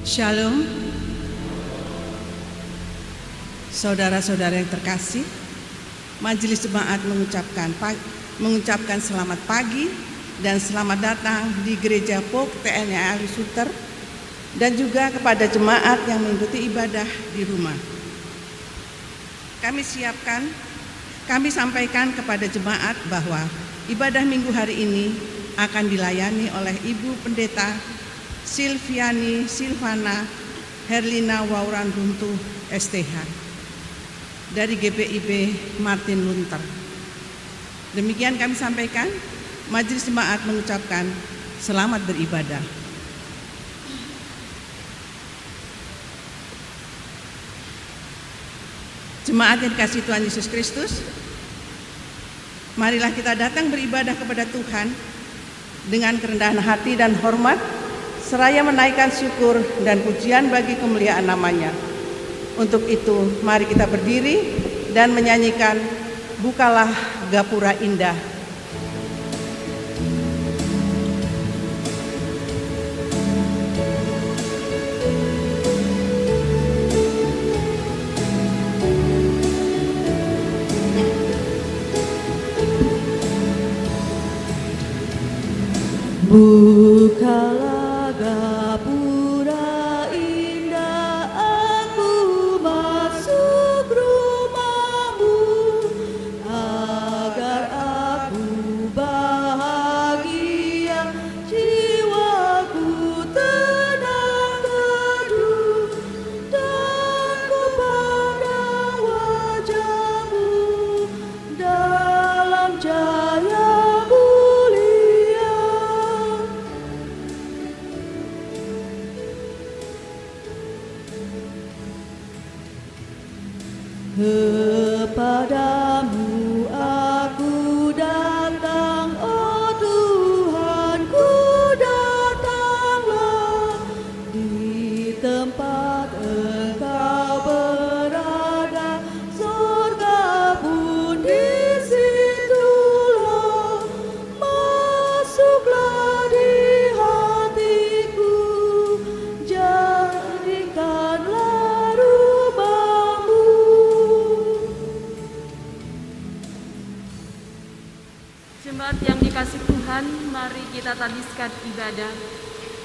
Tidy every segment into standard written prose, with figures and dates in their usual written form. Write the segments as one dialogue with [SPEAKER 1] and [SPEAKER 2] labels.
[SPEAKER 1] Shalom, saudara-saudara yang terkasih. Majelis Jemaat mengucapkan selamat pagi dan selamat datang di Gereja POK TNI Ali Suter, dan juga kepada jemaat yang mengikuti ibadah di rumah. Kami sampaikan kepada jemaat bahwa ibadah minggu hari ini akan dilayani oleh Ibu Pendeta Silvana Herlina Wauran Runtuh STH dari GPIB Martin Luther. Demikian kami sampaikan. Majelis Jemaat mengucapkan selamat beribadah. Jemaat yang dikasihi Tuhan Yesus Kristus, marilah kita datang beribadah kepada Tuhan dengan kerendahan hati dan hormat, seraya menaikkan syukur dan pujian bagi kemuliaan namanya. Untuk itu, mari kita berdiri dan menyanyikan Bukalah Gapura Indah.
[SPEAKER 2] Bukalah gapura indah, aku masuk rumahmu, agar aku bahagia, jiwaku tenang teduh, dan ku pandang wajahmu dalam cahaya. Kepadamu aku datang, oh Tuhanku, datanglah di tempat Engkau berada, surga pun di situlah, masuklah di hatiku, jadikanlah
[SPEAKER 3] Jemaat yang dikasih Tuhan, mari kita tabiskan ibadah.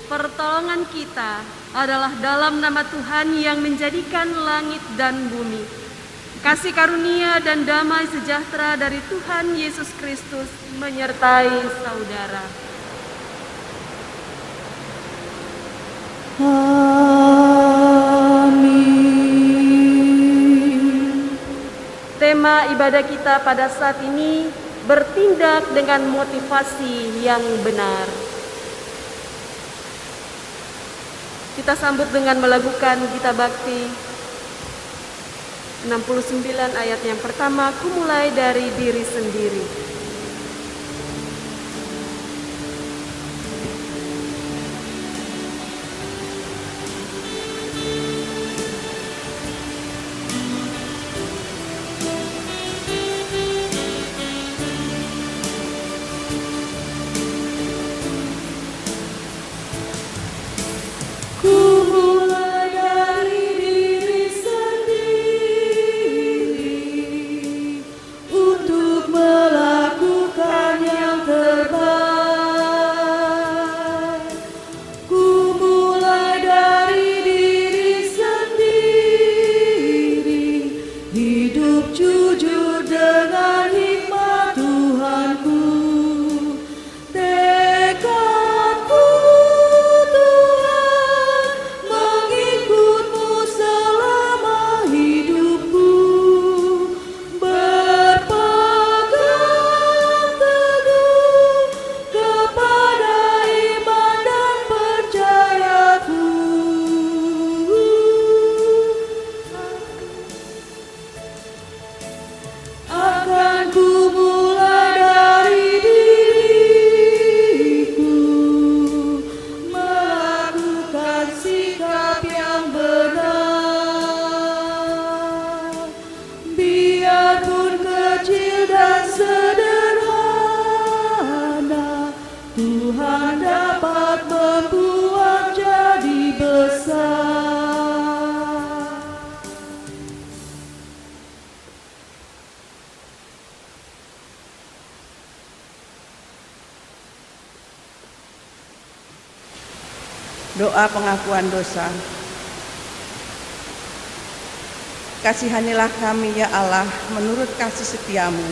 [SPEAKER 3] Pertolongan kita adalah dalam nama Tuhan yang menjadikan langit dan bumi. Kasih karunia dan damai sejahtera dari Tuhan Yesus Kristus menyertai saudara.
[SPEAKER 2] Amin.
[SPEAKER 3] Tema ibadah kita pada saat ini, bertindak dengan motivasi yang benar. Kita sambut dengan melakukan Gita Bakti 69 ayat yang pertama, ku mulai dari diri sendiri.
[SPEAKER 2] Untuk melakukan
[SPEAKER 1] Doa pengakuan dosa. Kasihanilah kami ya Allah menurut kasih setiamu.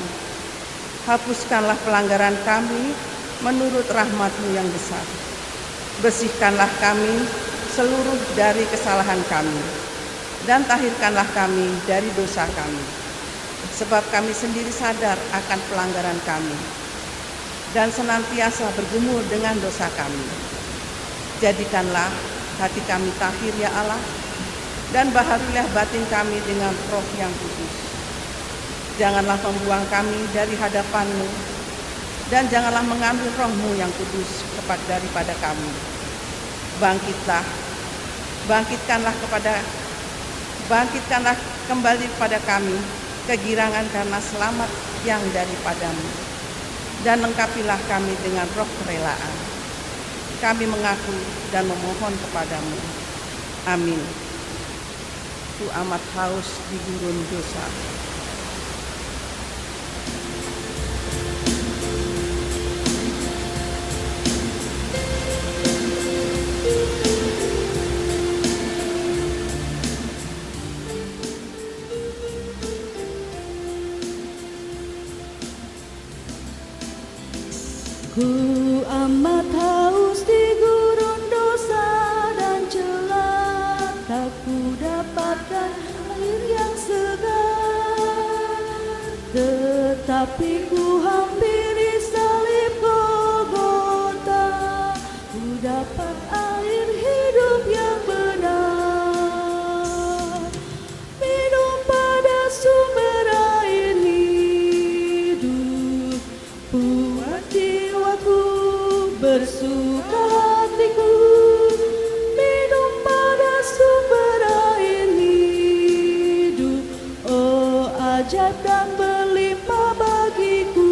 [SPEAKER 1] Hapuskanlah pelanggaran kami menurut rahmat-Mu yang besar. Bersihkanlah kami seluruh dari kesalahan kami, dan tahirkanlah kami dari dosa kami. Sebab kami sendiri sadar akan pelanggaran kami, dan senantiasa bergumul dengan dosa kami. Jadikanlah hati kami tahir ya Allah, dan baharulilah batin kami dengan Roh yang kudus. Janganlah membuang kami dari hadapan-Mu, dan janganlah mengambil Roh-Mu yang kudus daripada kami. Bangkitkanlah kembali kepada kami kegirangan karena selamat yang daripada-Mu, dan lengkapilah kami dengan roh kerelaan. Kami mengaku dan memohon kepadamu. Amin. Ku amat haus di gurun dosa.
[SPEAKER 2] Ku amat haus di gurun dosa dan celah, tak ku dapatkan air yang segar. Tetapi ku hampiri salib Golgota, ku dapat air hidup yang benar. Minum pada sumber air hidup, buat jiwaku bersuka hatiku. Minum pada sumber air hidup, oh ajaib dan berlimpah bagiku.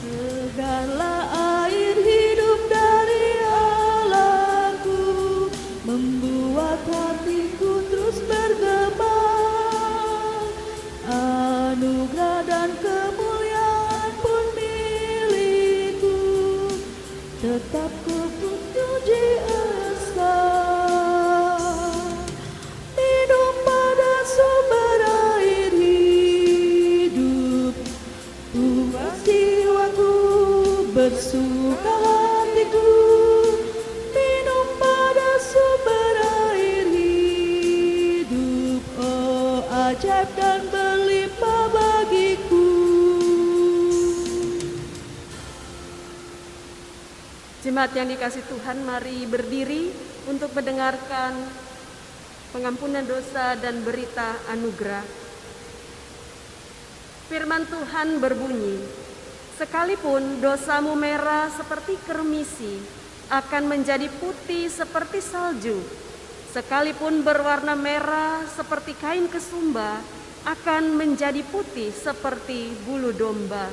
[SPEAKER 2] Segarlah air hidup dari Allahku, membuat hatiku terus bergema. Anugerah dan kemuliaan pun milikku, tetap ku puji esa. Minum pada sumber air hidup, buat jiwaku bersuka hatiku. Minum pada sumber air hidup, oh ajaib dan berlimpah bagiku.
[SPEAKER 3] Jemaat yang dikasihi Tuhan, mari berdiri untuk mendengarkan pengampunan dosa dan berita anugerah. Firman Tuhan berbunyi, sekalipun dosamu merah seperti kermisi, akan menjadi putih seperti salju. Sekalipun berwarna merah seperti kain kesumba, akan menjadi putih seperti bulu domba.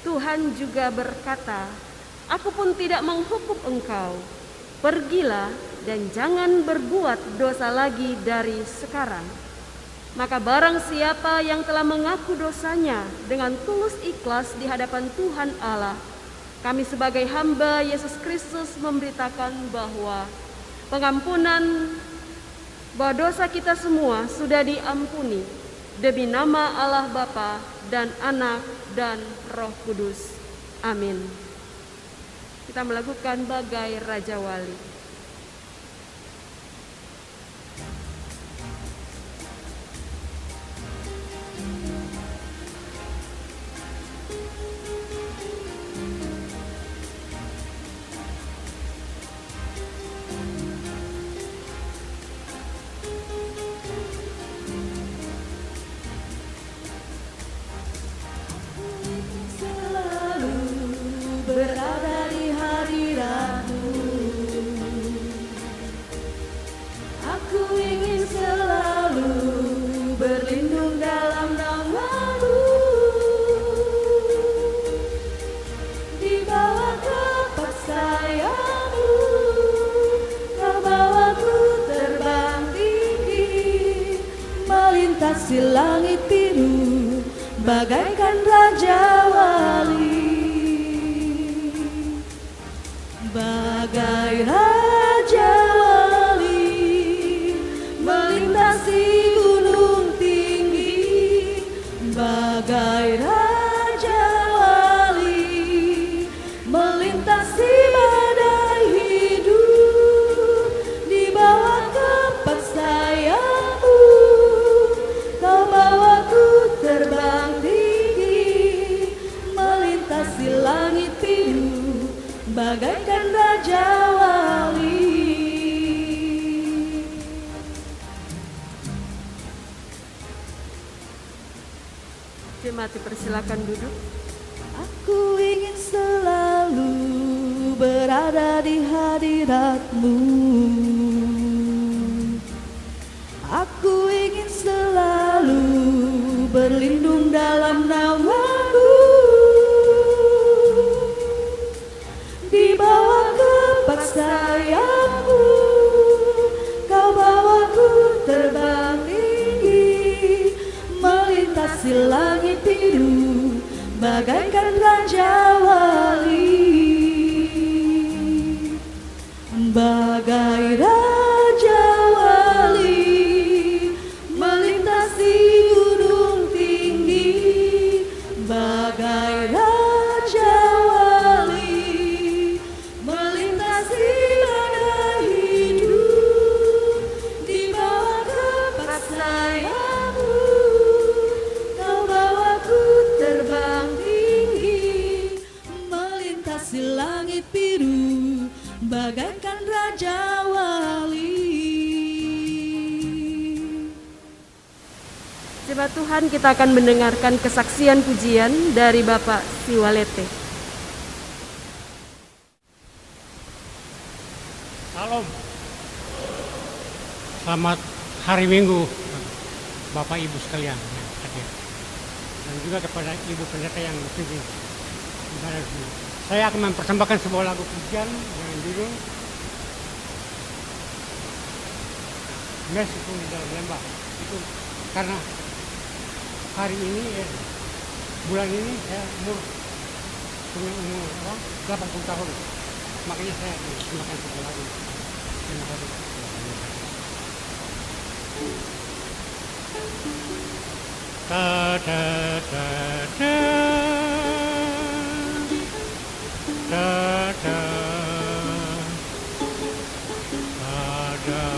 [SPEAKER 3] Tuhan juga berkata, aku pun tidak menghukum engkau. Pergilah dan jangan berbuat dosa lagi dari sekarang. Maka barang siapa yang telah mengaku dosanya dengan tulus ikhlas di hadapan Tuhan Allah, kami sebagai hamba Yesus Kristus memberitakan bahwa pengampunan bahwa dosa kita semua sudah diampuni demi nama Allah Bapa dan Anak dan Roh Kudus. Amin. Kita melakukan bagai Raja Wali.
[SPEAKER 2] Selalu berada di hadirat-Mu, bagaikan Raja Wali. Bagai Raja Wali melintasi gunung tinggi, bagai Raja Wali melintasi badai hidup. Di bawah kepak sayapmu kau bawaku terbang tinggi, melintasi langit biru bagaikan Raja Wali.
[SPEAKER 3] Jemaat dipersilakan duduk.
[SPEAKER 2] Aku ingin selalu berada di hadirat-Mu. Aku ingin selalu berlindung dalam nama-Mu. Di bawah kepak sayapmu kau bawaku terbang tinggi, melintasi langit biru bagaikan Raja Wali. Bagai Raja Wali melintasi gunung tinggi, bagai Raja Wali melintasi badai hidup. Di bawah kepak sayapmu kau bawaku terbang tinggi, melintasi langit biru bagaikan Raja Wali.
[SPEAKER 3] Jemaat Tuhan, kita akan mendengarkan kesaksian pujian dari Bapak Siwalete.
[SPEAKER 4] Salam. Selamat hari Minggu Bapak Ibu sekalian yang hadir. Dan juga kepada Ibu Pendeta yang sini. Saya akan mempersembahkan sebuah lagu pujian dengan judul Merciful di dalam lembah. Itu karena hari ini, bulan ini saya punya umur 80 tahun. Makanya saya mempersembahkan sebuah lagu. Terima kasih. Da da da da da da da.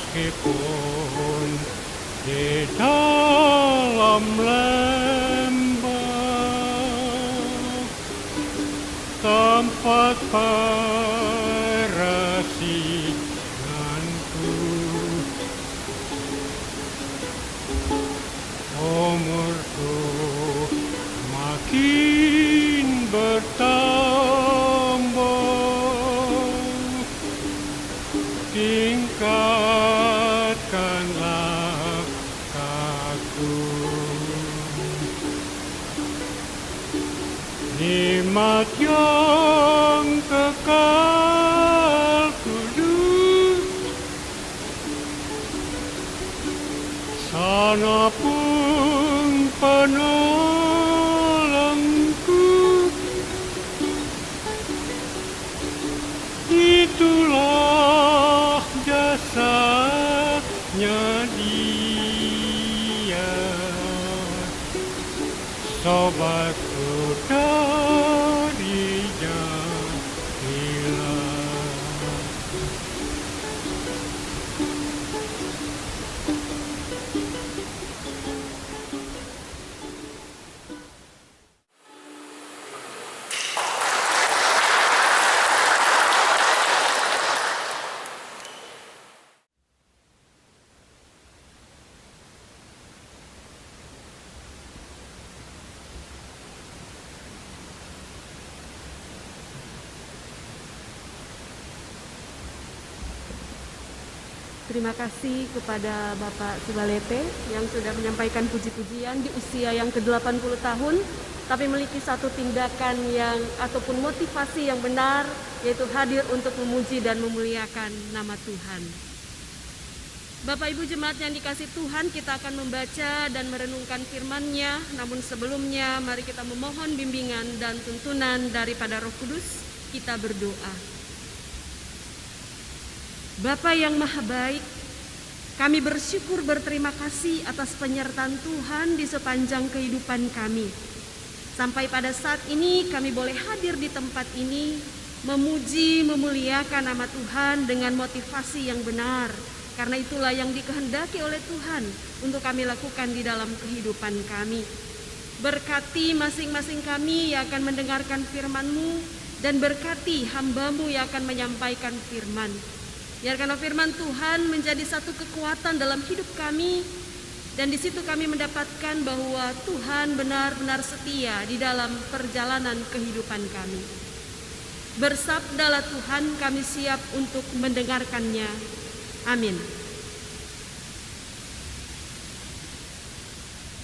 [SPEAKER 4] Meskipun di dalam lembah tempat perasihanku, umurku makin bertambah, tingkatkanlah aku, nikmat yang kekal kudus, sana pun penolongku, itulah jasanya Dia, sobatku dari jadilah.
[SPEAKER 3] Terima kasih kepada Bapak Siwalete yang sudah menyampaikan puji-pujian di usia yang ke-80 tahun, tapi memiliki satu tindakan yang ataupun motivasi yang benar, yaitu hadir untuk memuji dan memuliakan nama Tuhan. Bapak Ibu jemaat yang dikasih Tuhan, kita akan membaca dan merenungkan firman-Nya. Namun sebelumnya mari kita memohon bimbingan dan tuntunan daripada Roh Kudus. Kita berdoa. Bapa yang maha baik, kami bersyukur berterima kasih atas penyertaan Tuhan di sepanjang kehidupan kami. Sampai pada saat ini kami boleh hadir di tempat ini, memuji, memuliakan nama Tuhan dengan motivasi yang benar. Karena itulah yang dikehendaki oleh Tuhan untuk kami lakukan di dalam kehidupan kami. Berkati masing-masing kami yang akan mendengarkan firman-Mu, dan berkati hamba-Mu yang akan menyampaikan firman. Biarkanlah firman Tuhan menjadi satu kekuatan dalam hidup kami, dan di situ kami mendapatkan bahwa Tuhan benar-benar setia di dalam perjalanan kehidupan kami. Bersabdalah Tuhan, kami siap untuk mendengarkannya. Amin.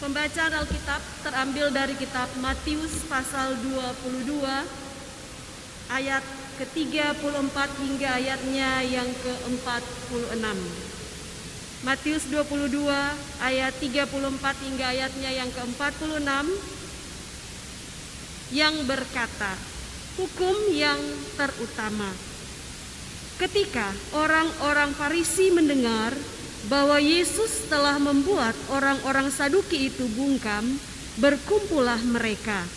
[SPEAKER 3] Pembacaan Alkitab terambil dari kitab Matius pasal 22 ayat ke-34 hingga ayatnya yang ke-46. Matius 22 ayat 34 hingga ayatnya yang ke-46 yang berkata, hukum yang terutama. Ketika orang-orang Farisi mendengar bahwa Yesus telah membuat orang-orang Saduki itu bungkam, berkumpullah mereka.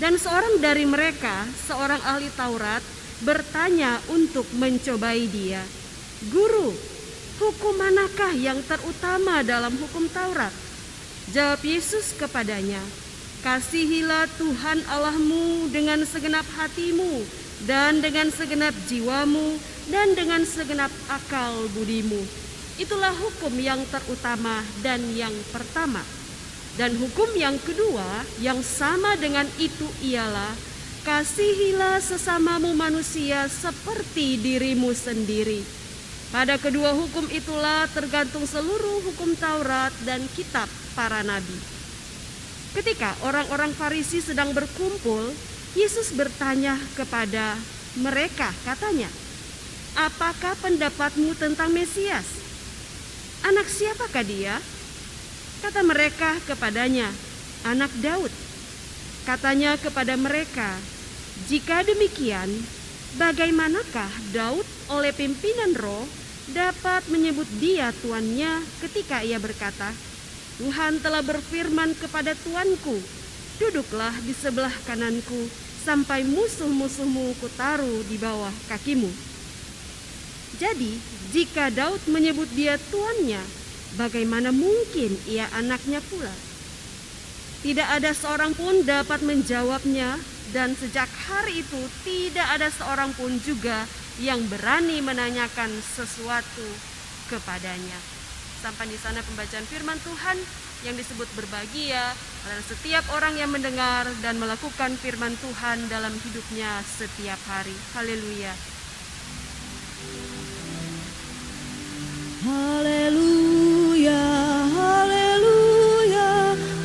[SPEAKER 3] Dan seorang dari mereka, seorang ahli Taurat, bertanya untuk mencobai dia, "Guru, hukum manakah yang terutama dalam hukum Taurat?" Jawab Yesus kepadanya, "Kasihilah Tuhan Allahmu dengan segenap hatimu, dan dengan segenap jiwamu, dan dengan segenap akal budimu. Itulah hukum yang terutama dan yang pertama. Dan hukum yang kedua yang sama dengan itu ialah, kasihilah sesamamu manusia seperti dirimu sendiri. Pada kedua hukum itulah tergantung seluruh hukum Taurat dan kitab para nabi." Ketika orang-orang Farisi sedang berkumpul, Yesus bertanya kepada mereka, katanya, "Apakah pendapatmu tentang Mesias? Anak siapakah dia?" Kata mereka kepadanya, "Anak Daud." Katanya kepada mereka, "Jika demikian, bagaimanakah Daud oleh pimpinan roh dapat menyebut dia tuannya ketika ia berkata, 'Tuhan telah berfirman kepada tuanku, duduklah di sebelah kananku sampai musuh-musuhmu kutaruh di bawah kakimu.' Jadi, jika Daud menyebut dia tuannya, bagaimana mungkin ia anaknya pula?" Tidak ada seorang pun dapat menjawabnya, dan sejak hari itu tidak ada seorang pun juga yang berani menanyakan sesuatu kepadanya. Sampai di sana pembacaan firman Tuhan yang disebut berbahagia adalah setiap orang yang mendengar dan melakukan firman Tuhan dalam hidupnya setiap hari. Haleluya.
[SPEAKER 2] Haleluya, haleluya,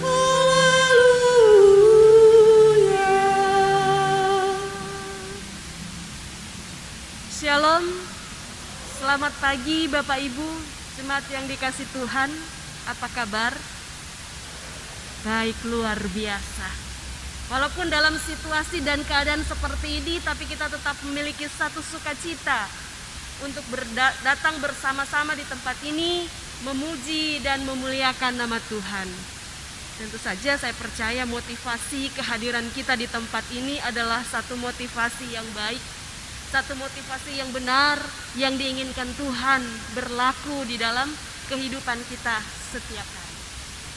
[SPEAKER 2] haleluya.
[SPEAKER 3] Shalom. Selamat pagi Bapak Ibu, jemaat yang dikasih Tuhan. Apa kabar? Baik, luar biasa. Walaupun dalam situasi dan keadaan seperti ini, tapi kita tetap memiliki satu sukacita untuk datang bersama-sama di tempat ini, memuji dan memuliakan nama Tuhan. Tentu saja saya percaya motivasi kehadiran kita di tempat ini adalah satu motivasi yang baik, satu motivasi yang benar, yang diinginkan Tuhan berlaku di dalam kehidupan kita setiap hari.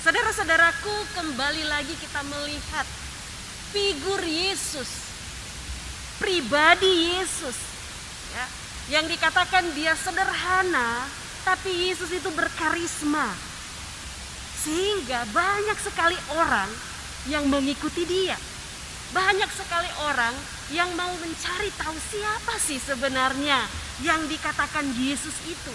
[SPEAKER 3] Saudara-saudaraku, kembali lagi kita melihat figur Yesus, pribadi Yesus, ya, yang dikatakan dia sederhana, tapi Yesus itu berkarisma, sehingga banyak sekali orang yang mengikuti dia. Banyak sekali orang yang mau mencari tahu siapa sih sebenarnya yang dikatakan Yesus itu.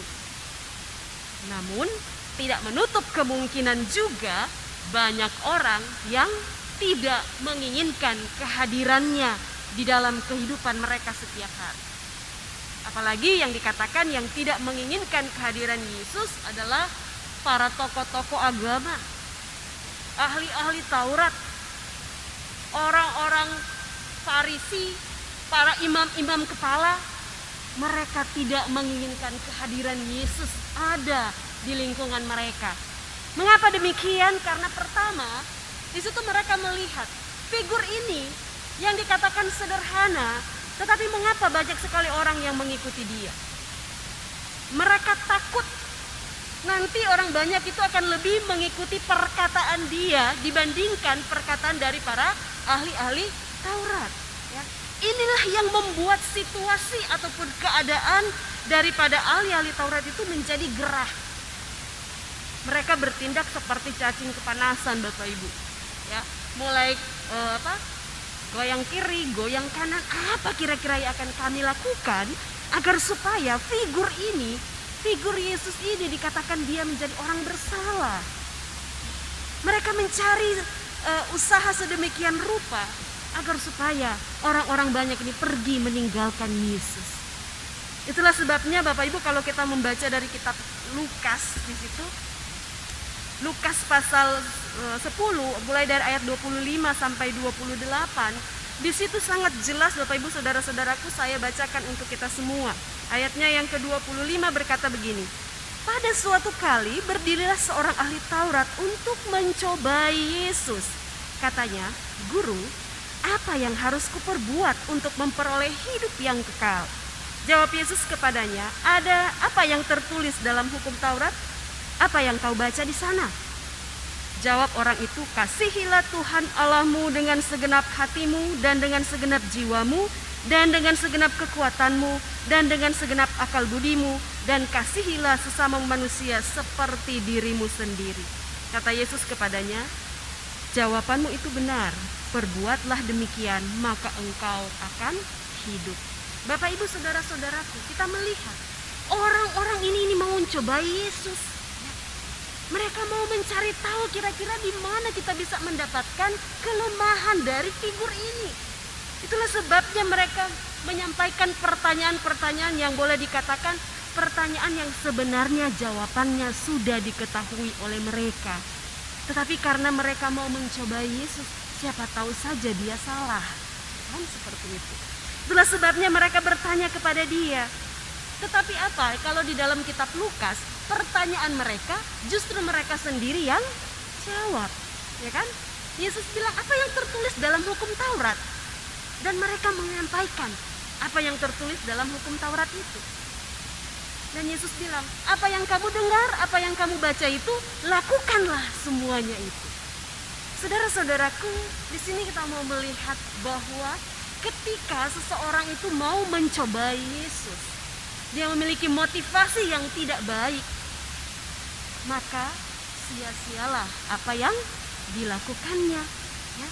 [SPEAKER 3] Namun tidak menutup kemungkinan juga banyak orang yang tidak menginginkan kehadirannya di dalam kehidupan mereka setiap hari. Apalagi yang dikatakan yang tidak menginginkan kehadiran Yesus adalah para tokoh-tokoh agama, ahli-ahli Taurat, orang-orang Farisi, para imam-imam kepala. Mereka tidak menginginkan kehadiran Yesus ada di lingkungan mereka. Mengapa demikian? Karena pertama, di situ mereka melihat figur ini yang dikatakan sederhana, tetapi mengapa banyak sekali orang yang mengikuti dia? Mereka takut nanti orang banyak itu akan lebih mengikuti perkataan dia dibandingkan perkataan dari para ahli-ahli Taurat. Ya. Inilah yang membuat situasi ataupun keadaan daripada ahli-ahli Taurat itu menjadi gerah. Mereka bertindak seperti cacing kepanasan, Bapak Ibu. Ya, mulai goyang kiri, goyang kanan. Apa kira-kira yang akan kami lakukan agar supaya figur Yesus ini dikatakan dia menjadi orang bersalah. Mereka mencari usaha sedemikian rupa agar supaya orang-orang banyak ini pergi meninggalkan Yesus. Itulah sebabnya Bapak Ibu kalau kita membaca dari kitab Lukas di situ, Lukas pasal 10 mulai dari ayat 25 sampai 28, di situ sangat jelas Bapak Ibu saudara-saudaraku, saya bacakan untuk kita semua. Ayatnya yang ke-25 berkata begini. Pada suatu kali berdirilah seorang ahli Taurat untuk mencobai Yesus. Katanya, "Guru, apa yang harus kuperbuat untuk memperoleh hidup yang kekal?" Jawab Yesus kepadanya, "Ada apa yang tertulis dalam hukum Taurat? Apa yang kau baca di sana?" Jawab orang itu, "Kasihilah Tuhan Allahmu dengan segenap hatimu dan dengan segenap jiwamu dan dengan segenap kekuatanmu dan dengan segenap akal budimu, dan kasihilah sesama manusia seperti dirimu sendiri." Kata Yesus kepadanya, "Jawabanmu itu benar. Perbuatlah demikian, maka engkau akan hidup." Bapak Ibu saudara-saudaraku, kita melihat orang-orang ini mau mencobai Yesus. Mereka mau mencari tahu kira-kira di mana kita bisa mendapatkan kelemahan dari figur ini. Itulah sebabnya mereka menyampaikan pertanyaan-pertanyaan yang boleh dikatakan pertanyaan yang sebenarnya jawabannya sudah diketahui oleh mereka. Tetapi karena mereka mau mencobai Yesus, siapa tahu saja dia salah. Kan seperti itu. Itulah sebabnya mereka bertanya kepada dia. Tetapi apa? Kalau di dalam kitab Lukas, pertanyaan mereka justru mereka sendiri yang jawab, ya kan? Yesus bilang, "Apa yang tertulis dalam hukum Taurat?" Dan mereka menyampaikan apa yang tertulis dalam hukum Taurat itu. Dan Yesus bilang, "Apa yang kamu dengar, apa yang kamu baca itu, lakukanlah semuanya itu." Saudara-saudaraku, di sini kita mau melihat bahwa ketika seseorang itu mau mencobai Yesus, dia memiliki motivasi yang tidak baik, maka sia-sialah apa yang dilakukannya, ya.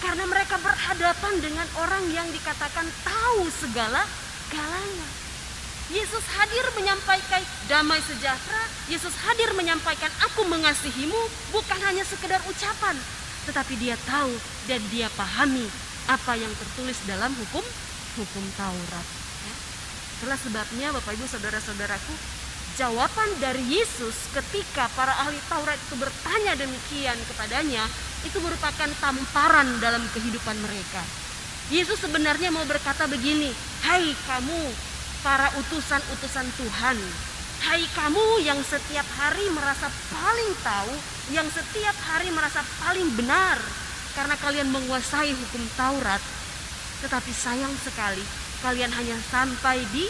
[SPEAKER 3] Karena mereka berhadapan dengan orang yang dikatakan tahu segala-galanya. Yesus hadir menyampaikan damai sejahtera, Yesus hadir menyampaikan aku mengasihimu, bukan hanya sekedar ucapan, tetapi dia tahu dan dia pahami apa yang tertulis dalam hukum Taurat. Ya. Itulah sebabnya Bapak Ibu saudara-saudaraku, jawaban dari Yesus ketika para ahli Taurat itu bertanya demikian kepadanya, itu merupakan tamparan dalam kehidupan mereka. Yesus sebenarnya mau berkata begini, "Hai kamu para utusan-utusan Tuhan, hai kamu yang setiap hari merasa paling tahu, yang setiap hari merasa paling benar karena kalian menguasai hukum Taurat, tetapi sayang sekali kalian hanya sampai di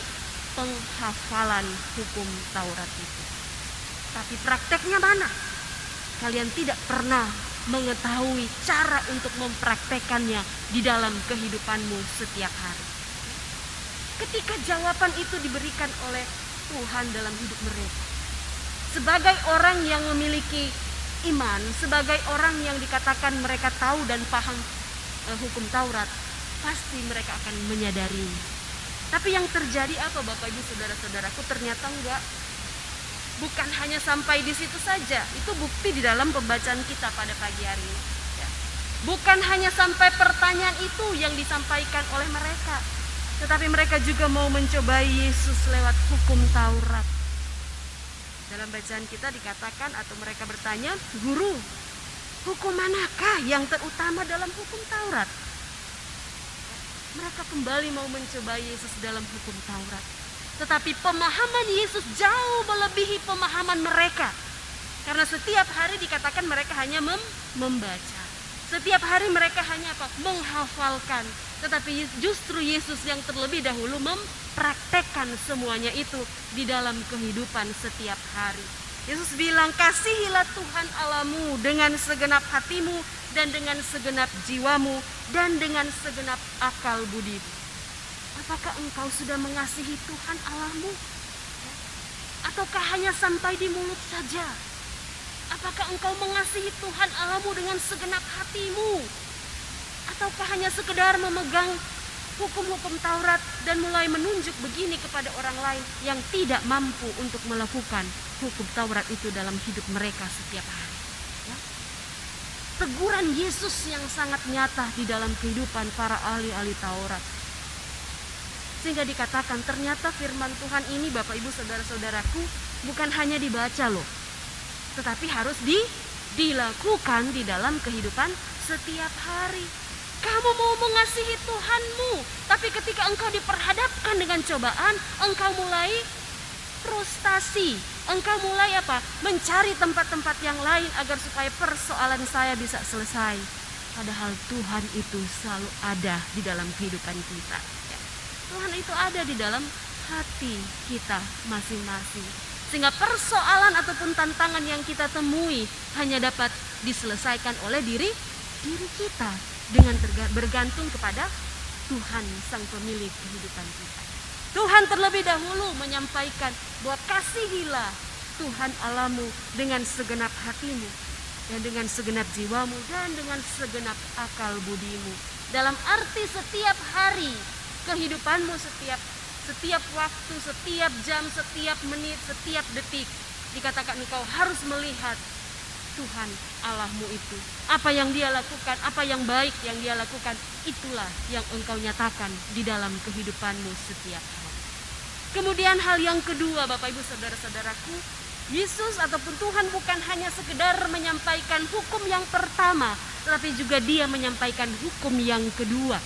[SPEAKER 3] penghafalan hukum Taurat itu. Tapi prakteknya mana? Kalian tidak pernah mengetahui cara untuk mempraktekannya di dalam kehidupanmu setiap hari." Ketika jawaban itu diberikan oleh Tuhan dalam hidup mereka, sebagai orang yang memiliki iman, sebagai orang yang dikatakan mereka tahu dan paham hukum Taurat, pasti mereka akan menyadarinya. Tapi yang terjadi apa Bapak Ibu saudara-saudaraku? Ternyata enggak. Bukan hanya sampai di situ saja. Itu bukti di dalam pembacaan kita pada pagi hari ini. Ya. Bukan hanya sampai pertanyaan itu yang disampaikan oleh mereka. tetapi mereka juga mau mencobai Yesus lewat hukum Taurat. Dalam bacaan kita dikatakan atau mereka bertanya, "Guru, hukum manakah yang terutama dalam hukum Taurat?" Mereka kembali mau mencobai Yesus dalam hukum Taurat. Tetapi pemahaman Yesus jauh melebihi pemahaman mereka. Karena setiap hari dikatakan mereka hanya membaca. Setiap hari mereka hanya apa? Menghafalkan. Tetapi justru Yesus yang terlebih dahulu mempraktekkan semuanya itu di dalam kehidupan setiap hari. Yesus bilang, "Kasihilah Tuhan Allahmu dengan segenap hatimu dan dengan segenap jiwamu dan dengan segenap akal budimu." Apakah engkau sudah mengasihi Tuhan Allahmu? Ataukah hanya sampai di mulut saja? Apakah engkau mengasihi Tuhan Allahmu dengan segenap hatimu? Ataukah hanya sekedar memegang hukum-hukum Taurat dan mulai menunjuk begini kepada orang lain yang tidak mampu untuk melakukan hukum Taurat itu dalam hidup mereka setiap hari? Ya. Teguran Yesus yang sangat nyata di dalam kehidupan para ahli-ahli Taurat. Sehingga dikatakan ternyata firman Tuhan ini, Bapak Ibu Saudara-saudaraku, bukan hanya dibaca loh, tetapi harus dilakukan di dalam kehidupan setiap hari. Kamu mau mengasihi Tuhanmu, tapi ketika engkau diperhadapkan dengan cobaan, engkau mulai frustasi. Engkau mulai apa? Mencari tempat-tempat yang lain agar supaya persoalan saya bisa selesai. Padahal Tuhan itu selalu ada di dalam kehidupan kita. Ya. Tuhan itu ada di dalam hati kita masing-masing. Sehingga persoalan ataupun tantangan yang kita temui hanya dapat diselesaikan oleh diri kita dengan bergantung kepada Tuhan sang pemilik kehidupan kita. Tuhan terlebih dahulu menyampaikan bahwa kasihilah Tuhan Allahmu dengan segenap hatimu dan dengan segenap jiwamu dan dengan segenap akal budimu. Dalam arti setiap hari kehidupanmu, setiap waktu, setiap jam, setiap menit, setiap detik, dikatakan engkau harus melihat Tuhan Allahmu itu. Apa yang dia lakukan, apa yang baik yang dia lakukan, itulah yang engkau nyatakan di dalam kehidupanmu setiap hari. Kemudian hal yang kedua, Bapak Ibu Saudara-saudaraku, Yesus ataupun Tuhan bukan hanya sekedar menyampaikan hukum yang pertama, tetapi juga dia menyampaikan hukum yang kedua.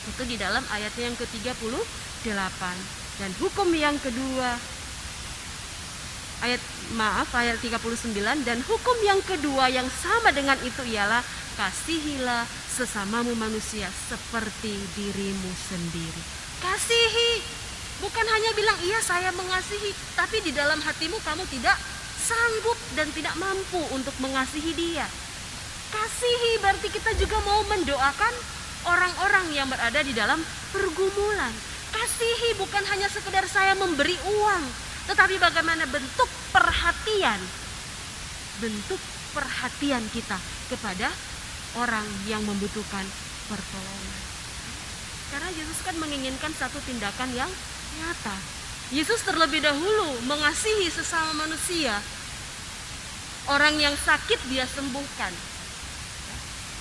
[SPEAKER 3] Itu di dalam ayatnya yang ke-38. Dan hukum yang kedua, ayat 39, dan hukum yang kedua yang sama dengan itu ialah kasihilah sesamamu manusia seperti dirimu sendiri. Kasihi, bukan hanya bilang iya saya mengasihi, tapi di dalam hatimu kamu tidak sanggup dan tidak mampu untuk mengasihi dia. Kasihi berarti kita juga mau mendoakan orang-orang yang berada di dalam pergumulan. Kasihi bukan hanya sekedar saya memberi uang, tetapi bagaimana bentuk perhatian kita kepada orang yang membutuhkan pertolongan. Karena Yesus kan menginginkan satu tindakan yang nyata. Yesus terlebih dahulu mengasihi sesama manusia. Orang yang sakit dia sembuhkan.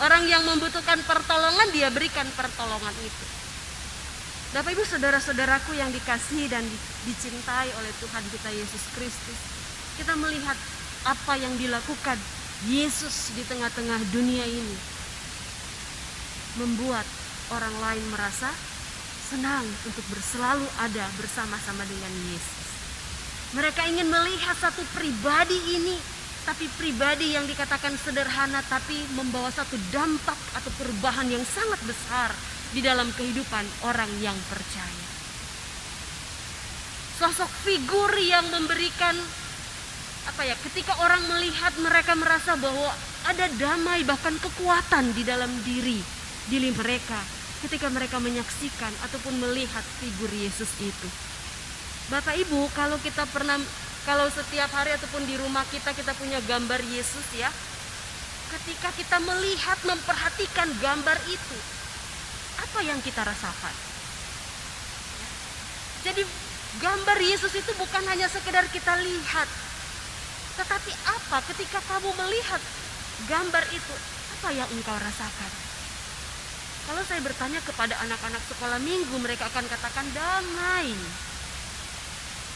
[SPEAKER 3] Orang yang membutuhkan pertolongan dia berikan pertolongan itu. Bapak Ibu Saudara-saudaraku yang dikasihi dan dicintai oleh Tuhan kita Yesus Kristus, kita melihat apa yang dilakukan Yesus di tengah-tengah dunia ini, membuat orang lain merasa senang untuk selalu ada bersama-sama dengan Yesus. Mereka ingin melihat satu pribadi ini, tapi pribadi yang dikatakan sederhana tapi membawa satu dampak atau perubahan yang sangat besar di dalam kehidupan orang yang percaya. Sosok figur yang memberikan ketika orang melihat mereka merasa bahwa ada damai bahkan kekuatan di dalam diri mereka ketika mereka menyaksikan ataupun melihat figur Yesus itu. Bapak Ibu, kalau setiap hari ataupun di rumah kita punya gambar Yesus ya. Ketika kita melihat, memperhatikan gambar itu, apa yang kita rasakan? Jadi gambar Yesus itu bukan hanya sekedar kita lihat, tetapi apa ketika kamu melihat gambar itu, apa yang engkau rasakan? Kalau saya bertanya kepada anak-anak sekolah minggu, mereka akan katakan damai.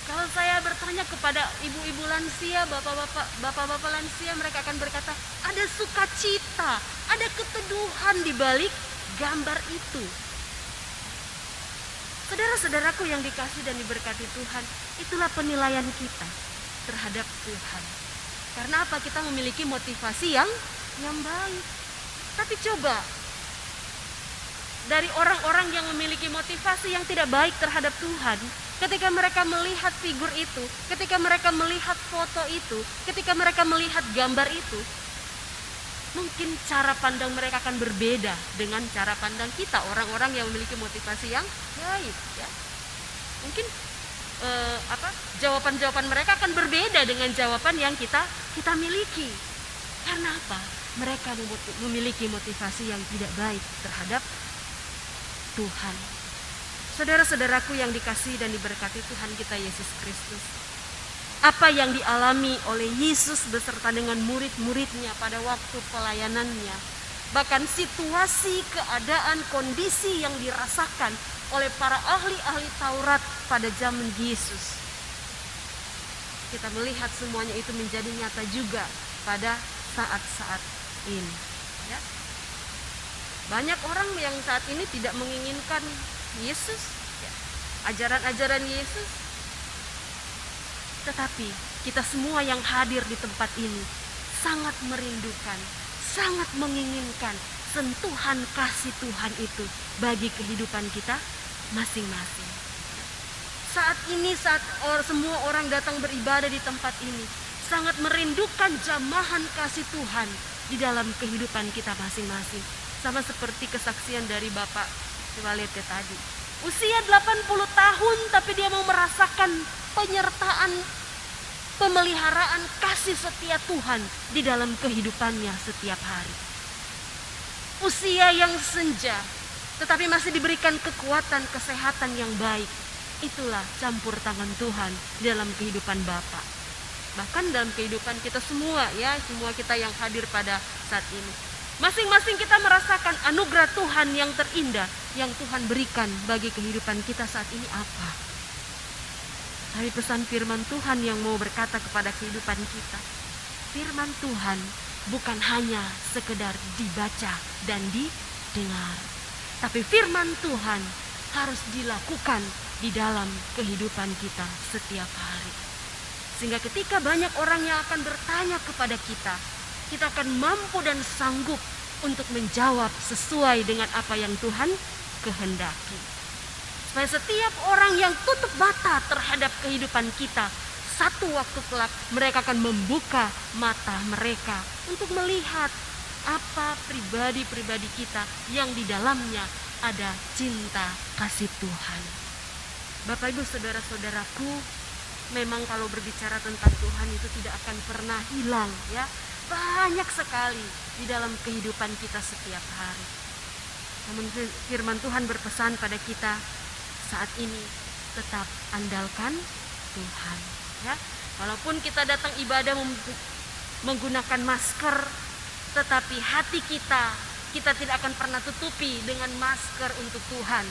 [SPEAKER 3] Kalau saya bertanya kepada ibu-ibu lansia, bapak-bapak lansia, mereka akan berkata, ada sukacita, ada keteduhan di balik gambar itu. Saudara-saudaraku yang dikasihi dan diberkati Tuhan, itulah penilaian kita terhadap Tuhan. Karena apa? Kita memiliki motivasi yang baik. Tapi coba, dari orang-orang yang memiliki motivasi yang tidak baik terhadap Tuhan, ketika mereka melihat figur itu, ketika mereka melihat foto itu, ketika mereka melihat gambar itu, mungkin cara pandang mereka akan berbeda dengan cara pandang kita, orang-orang yang memiliki motivasi yang baik, ya. Mungkin jawaban-jawaban mereka akan berbeda dengan jawaban yang kita miliki. Karena apa? Mereka memiliki motivasi yang tidak baik terhadap Tuhan. Saudara-saudaraku yang dikasihi dan diberkati Tuhan kita Yesus Kristus, apa yang dialami oleh Yesus beserta dengan murid-muridnya pada waktu pelayanannya, bahkan situasi, keadaan, kondisi yang dirasakan oleh para ahli-ahli Taurat pada zaman Yesus, kita melihat semuanya itu menjadi nyata juga pada saat-saat ini, ya. Banyak orang yang saat ini tidak menginginkan Yesus, ya, ajaran-ajaran Yesus. Tetapi kita semua yang hadir di tempat ini sangat merindukan, sangat menginginkan sentuhan kasih Tuhan itu bagi kehidupan kita masing-masing. Saat ini, saat semua orang datang beribadah di tempat ini, sangat merindukan jamahan kasih Tuhan di dalam kehidupan kita masing-masing. Sama seperti kesaksian dari Bapak Walete tadi. Usia 80 tahun tapi dia mau merasakan penyertaan, pemeliharaan kasih setia Tuhan di dalam kehidupannya setiap hari. Usia yang senja tetapi masih diberikan kekuatan, kesehatan yang baik. Itulah campur tangan Tuhan dalam kehidupan Bapak. Bahkan dalam kehidupan kita semua, ya, semua kita yang hadir pada saat ini. Masing-masing kita merasakan anugerah Tuhan yang terindah yang Tuhan berikan bagi kehidupan kita saat ini apa? Tapi pesan firman Tuhan yang mau berkata kepada kehidupan kita. Firman Tuhan bukan hanya sekedar dibaca dan didengar. Tapi firman Tuhan harus dilakukan di dalam kehidupan kita setiap hari. Sehingga ketika banyak orang yang akan bertanya kepada kita akan mampu dan sanggup untuk menjawab sesuai dengan apa yang Tuhan kehendaki. Supaya setiap orang yang tutup mata terhadap kehidupan kita, satu waktu kelak mereka akan membuka mata mereka untuk melihat apa pribadi-pribadi kita yang di dalamnya ada cinta kasih Tuhan. Bapak Ibu saudara-saudaraku, memang kalau berbicara tentang Tuhan itu tidak akan pernah hilang, ya. Banyak sekali di dalam kehidupan kita setiap hari. Namun firman Tuhan berpesan pada kita saat ini, tetap andalkan Tuhan, ya. Walaupun kita datang ibadah menggunakan masker, tetapi hati kita tidak akan pernah tutupi dengan masker untuk Tuhan.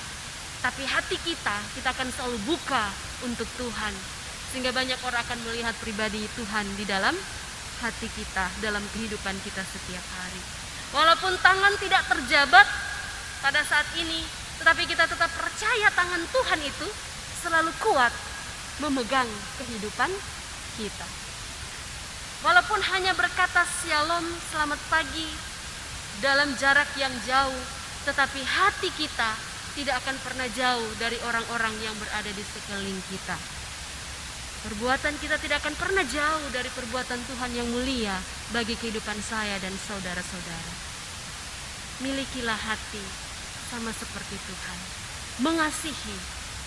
[SPEAKER 3] Tapi hati kita akan selalu buka untuk Tuhan. Sehingga banyak orang akan melihat pribadi Tuhan di dalam hati kita, dalam kehidupan kita setiap hari. Walaupun tangan tidak terjabat pada saat ini, tetapi kita tetap percaya tangan Tuhan itu selalu kuat memegang kehidupan kita. Walaupun hanya berkata shalom, selamat pagi, dalam jarak yang jauh, tetapi hati kita tidak akan pernah jauh dari orang-orang yang berada di sekeliling kita. Perbuatan kita tidak akan pernah jauh dari perbuatan Tuhan yang mulia bagi kehidupan saya dan saudara-saudara. Milikilah hati sama seperti Tuhan. Mengasihi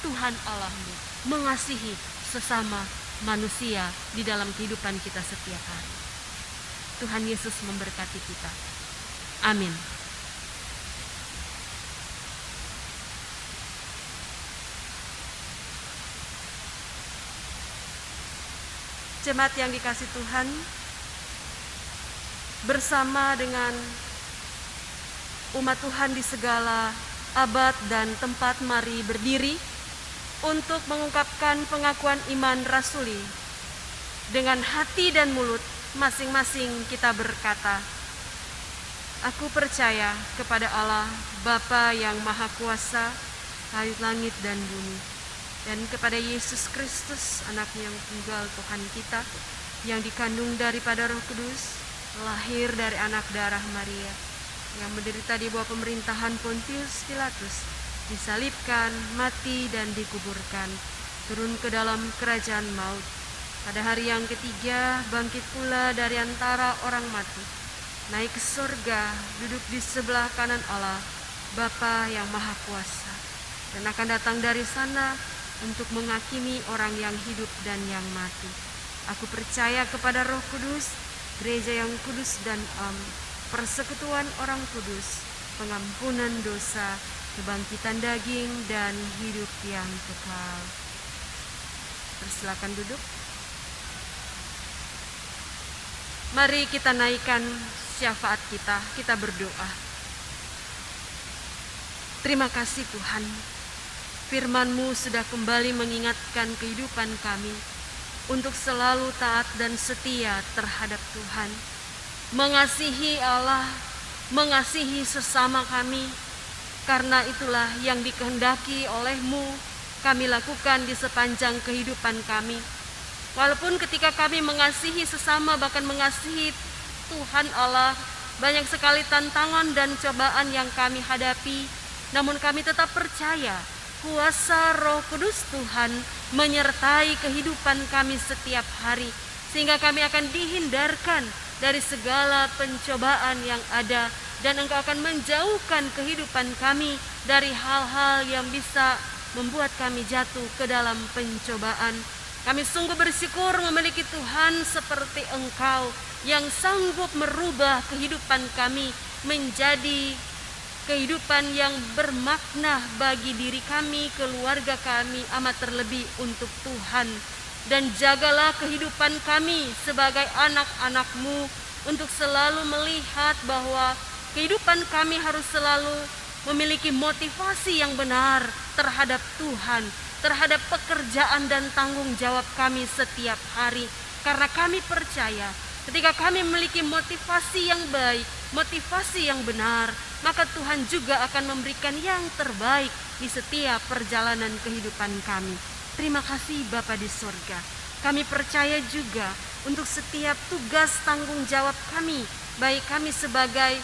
[SPEAKER 3] Tuhan Allahmu, mengasihi sesama manusia di dalam kehidupan kita setiap hari. Tuhan Yesus memberkati kita. Amin. Jemaat yang dikasihi Tuhan, bersama dengan umat Tuhan di segala abad dan tempat mari berdiri untuk mengungkapkan pengakuan iman rasuli. Dengan hati dan mulut masing-masing kita berkata, "Aku percaya kepada Allah, Bapa yang Maha Kuasa, langit dan bumi, dan kepada Yesus Kristus, Anak-Nya yang tunggal Tuhan kita, yang dikandung daripada Roh Kudus, lahir dari anak darah Maria, yang menderita di bawah pemerintahan Pontius Pilatus, disalibkan, mati dan dikuburkan, turun ke dalam kerajaan maut. Pada hari yang ketiga bangkit pula dari antara orang mati, naik ke surga, duduk di sebelah kanan Allah, Bapa yang Maha Kuasa, dan akan datang dari sana untuk menghakimi orang yang hidup dan yang mati. Aku percaya kepada Roh Kudus, gereja yang kudus dan persekutuan orang kudus, pengampunan dosa, kebangkitan daging, dan hidup yang kekal." Persilakan duduk. Mari kita naikkan syafaat kita berdoa. Terima kasih Tuhan, firman-Mu sudah kembali mengingatkan kehidupan kami untuk selalu taat dan setia terhadap Tuhan, mengasihi Allah, mengasihi sesama kami. Karena itulah yang dikehendaki oleh-Mu kami lakukan di sepanjang kehidupan kami. Walaupun ketika kami mengasihi sesama, bahkan mengasihi Tuhan Allah, banyak sekali tantangan dan cobaan yang kami hadapi, namun kami tetap percaya kuasa Roh Kudus Tuhan menyertai kehidupan kami setiap hari, sehingga kami akan dihindarkan dari segala pencobaan yang ada, dan Engkau akan menjauhkan kehidupan kami dari hal-hal yang bisa membuat kami jatuh ke dalam pencobaan. Kami sungguh bersyukur memiliki Tuhan seperti Engkau yang sanggup merubah kehidupan kami menjadi kehidupan yang bermakna bagi diri kami, keluarga kami, amat terlebih untuk Tuhan. Dan jagalah kehidupan kami sebagai anak-anak-Mu untuk selalu melihat bahwa kehidupan kami harus selalu memiliki motivasi yang benar terhadap Tuhan, terhadap pekerjaan dan tanggung jawab kami setiap hari. Karena kami percaya ketika kami memiliki motivasi yang baik, motivasi yang benar, maka Tuhan juga akan memberikan yang terbaik di setiap perjalanan kehidupan kami. Terima kasih Bapa di surga. Kami percaya juga untuk setiap tugas tanggung jawab kami, baik kami sebagai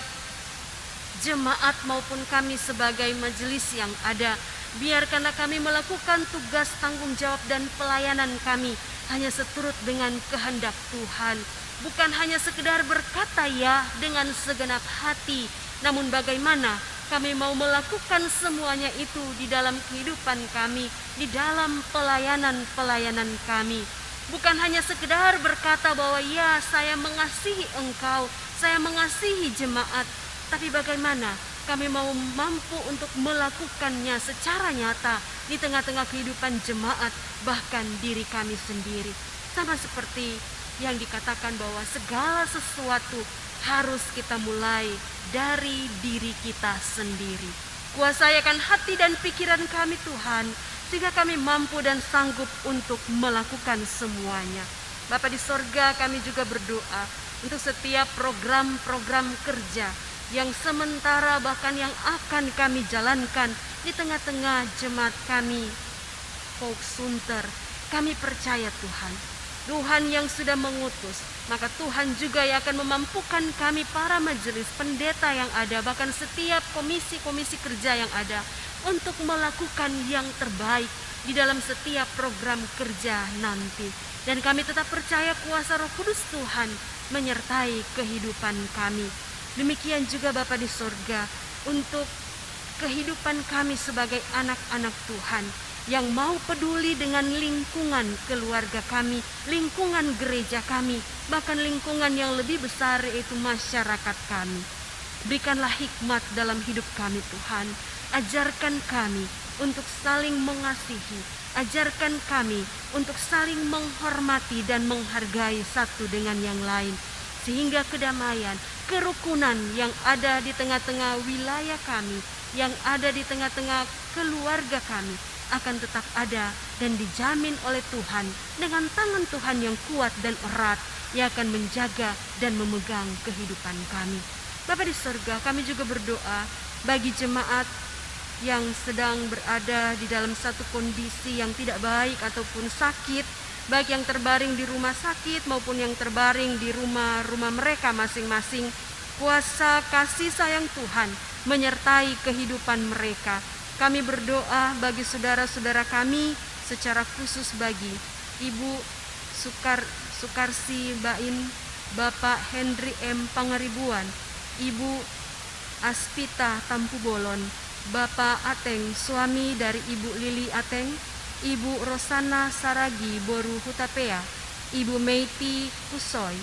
[SPEAKER 3] jemaat maupun kami sebagai majelis yang ada. Biarkanlah kami melakukan tugas tanggung jawab dan pelayanan kami hanya seturut dengan kehendak Tuhan. Bukan hanya sekedar berkata ya dengan segenap hati, namun bagaimana kami mau melakukan semuanya itu di dalam kehidupan kami, di dalam pelayanan-pelayanan kami. Bukan hanya sekedar berkata bahwa ya saya mengasihi Engkau, saya mengasihi jemaat, tapi bagaimana kami mau mampu untuk melakukannya secara nyata di tengah-tengah kehidupan jemaat, bahkan diri kami sendiri. Sama seperti yang dikatakan bahwa segala sesuatu harus kita mulai dari diri kita sendiri. Kuasakan hati dan pikiran kami Tuhan, sehingga kami mampu dan sanggup untuk melakukan semuanya. Bapa di sorga, kami juga berdoa untuk setiap program-program kerja yang sementara bahkan yang akan kami jalankan di tengah-tengah jemaat kami, Pauk Sunter. Kami percaya Tuhan yang sudah mengutus, maka Tuhan juga yang akan memampukan kami para majelis pendeta yang ada, bahkan setiap komisi-komisi kerja yang ada, untuk melakukan yang terbaik di dalam setiap program kerja nanti. Dan kami tetap percaya kuasa Roh Kudus Tuhan menyertai kehidupan kami. Demikian juga Bapa di sorga, untuk kehidupan kami sebagai anak-anak Tuhan yang mau peduli dengan lingkungan keluarga kami, lingkungan gereja kami, bahkan lingkungan yang lebih besar yaitu masyarakat kami. Berikanlah hikmat dalam hidup kami Tuhan. Ajarkan kami untuk saling mengasihi, ajarkan kami untuk saling menghormati dan menghargai satu dengan yang lain, sehingga kedamaian, kerukunan yang ada di tengah-tengah wilayah kami, yang ada di tengah-tengah keluarga kami akan tetap ada dan dijamin oleh Tuhan dengan tangan Tuhan yang kuat dan erat yang akan menjaga dan memegang kehidupan kami. Bapa di surga, kami juga berdoa bagi jemaat yang sedang berada di dalam satu kondisi yang tidak baik ataupun sakit, baik yang terbaring di rumah sakit maupun yang terbaring di rumah-rumah mereka masing-masing. Kuasa kasih sayang Tuhan menyertai kehidupan mereka. Kami berdoa bagi saudara-saudara kami, secara khusus bagi Ibu Sukarsi Bain, Bapak Henry M. Pangaribuan, Ibu Aspita Tampu Bolon, Bapak Ateng, suami dari Ibu Lili Ateng, Ibu Rosana Saragi Boru Hutapea, Ibu Meiti Kusoy,